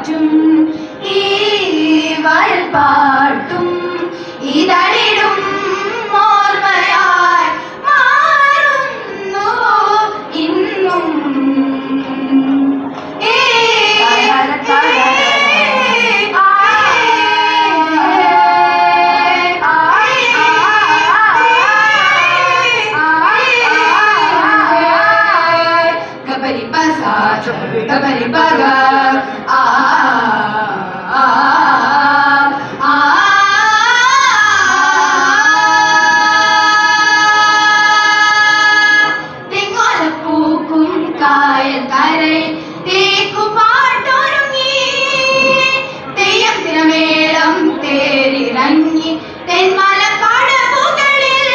കാറ്റും ഈ വയൽപ്പാട്ടും ഇതളിടും ഓർമ്മയായി മാറുന്നു ഇന്നും. Gabari baga തെങ്ങോലപ്പൂക്കും കായൽ കരൈ തേക്കും പാട്ടൊരുങ്ങി തെയ്യം തിരമേളം തേരിറങ്ങി തെന്മല കടവുകളിൽ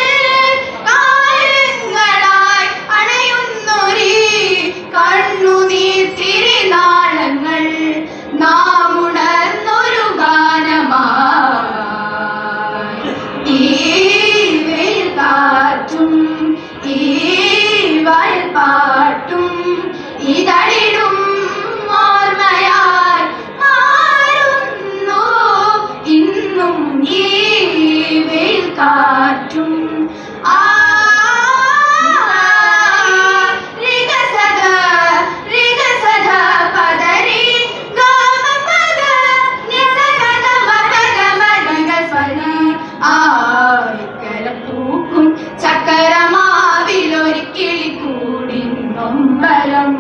കാലങ്ങളായി അണയുന്നൊരീ കണ്ണുനീർ തിരുനാളങ്ങൾ നാം ഉണർന്നൊരു ഗാനമായി. ഈ വെയിൽ കാറ്റും ഈ വയൽപ്പാട്ടും ഇതളിടും ഓർമ്മയായി മാറുന്നു ഇന്നും ഈ വെയിൽ കാറ്റും. പൂക്കും ചക്കരമാവിലൊരിക്കിളി കൂടി നൊമ്പരം.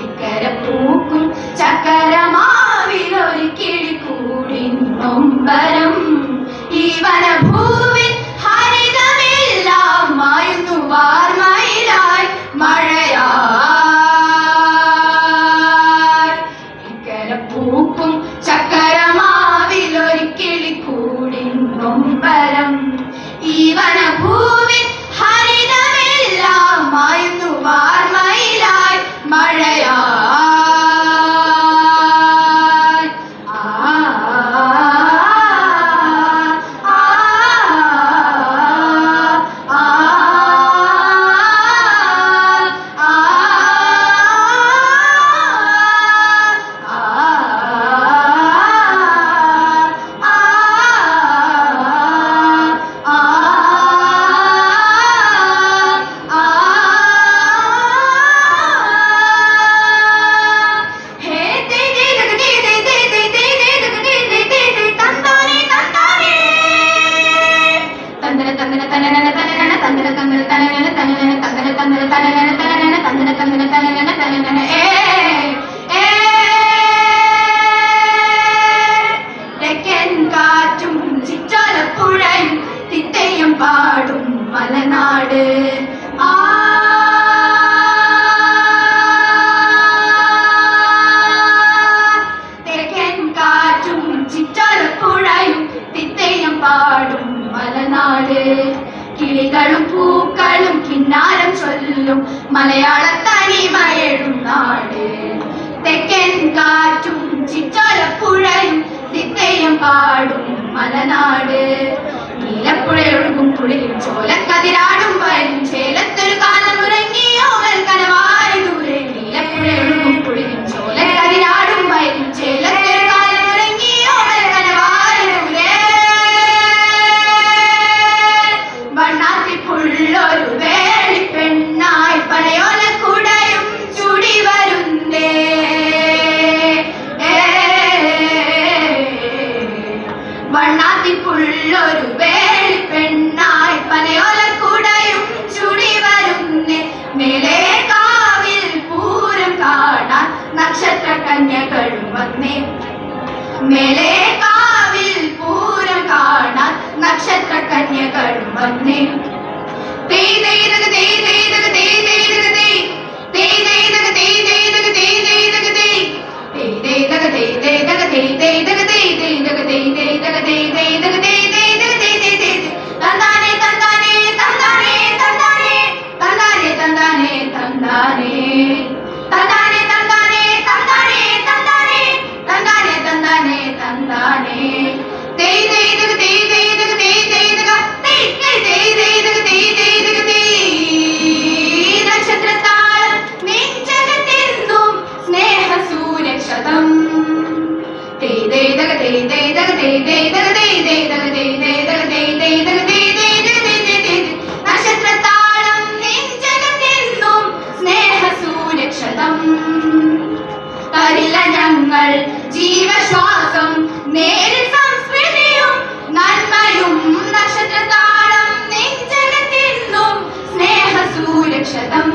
ഇക്കര പൂക്കും ചക്കരമാവിലൊരിക്കിളി കൂടി നൊമ്പരം. ഈ വനഭൂവിൽ ഹരിതമെല്ലാം മായുന്നു വാർമയിലായി മഴയായി. ഇക്കര പൂക്കും ചക്കരമാവിലൊരിക്കിളി കൂടി നൊമ്പരം. ഈ വനഭൂവിൽ ഹരിതമെല്ലാം മായുന്നു വാർമയിലായി മഴയായി. തെക്കൻ കാറ്റും ചിറ്റാലപ്പുഴയും തിത്തയും പാടും മലനാട്. തെക്കൻ കാറ്റും ചിറ്റാലപ്പുഴയും തിത്തയും പാടും മലനാട്. കിളികളും പൂക്കളും കിന്നാരം ചൊല്ലും മലയാള തനിമയെഴും നാട്. തെക്കൻ കാറ്റും ചിറ്റാലപ്പുഴയും തിത്തയും പാടും മലനാട്. നീലപ്പുഴയൊഴുകും കുളിരും ചോലക്കതിരാടും വരും ചേലത്തൊരു കാലം ഉറങ്ങിയോ കനവായി ദൂരെ. നീലപ്പുഴയൊഴുകും കുളിരും ചോലക്കതിരാടും വരും ചേലത്തൊരു കാലം ഉറങ്ങിയോ കനവായി ദൂരെ. വണ്ണാത്തിപ്പുള്ളൊരു വേളിപ്പെണ്ണായി പനയോലക്കുടയും ചൂടി വരുന്നേ. വണ്ണാത്തിപ്പുള്ളൊരു വേളിപ്പെണ്ണായി പനയോലക്കുടയും ചൂടി വരുന്നേ. മേലെ കാവിൽ പൂരം കാണാൻ നക്ഷത്ര കന്യകളും വന്നേ. മേലെ കാവിൽ പൂരം കാണാൻ നക്ഷത്ര കന്യകളും വന്നേ. തന്നാനേ നക്ഷത്രത്താളം നെഞ്ചകത്തെന്നും സ്നേഹസൂരക്ഷതം തരില്ല ഞങ്ങൾ ജീവശ്വാസം നേരിൽ സംസ്കൃതിയും നന്മയും നക്ഷത്രത്താളം നെഞ്ചകത്തെന്നും സ്നേഹസൂരക്ഷതം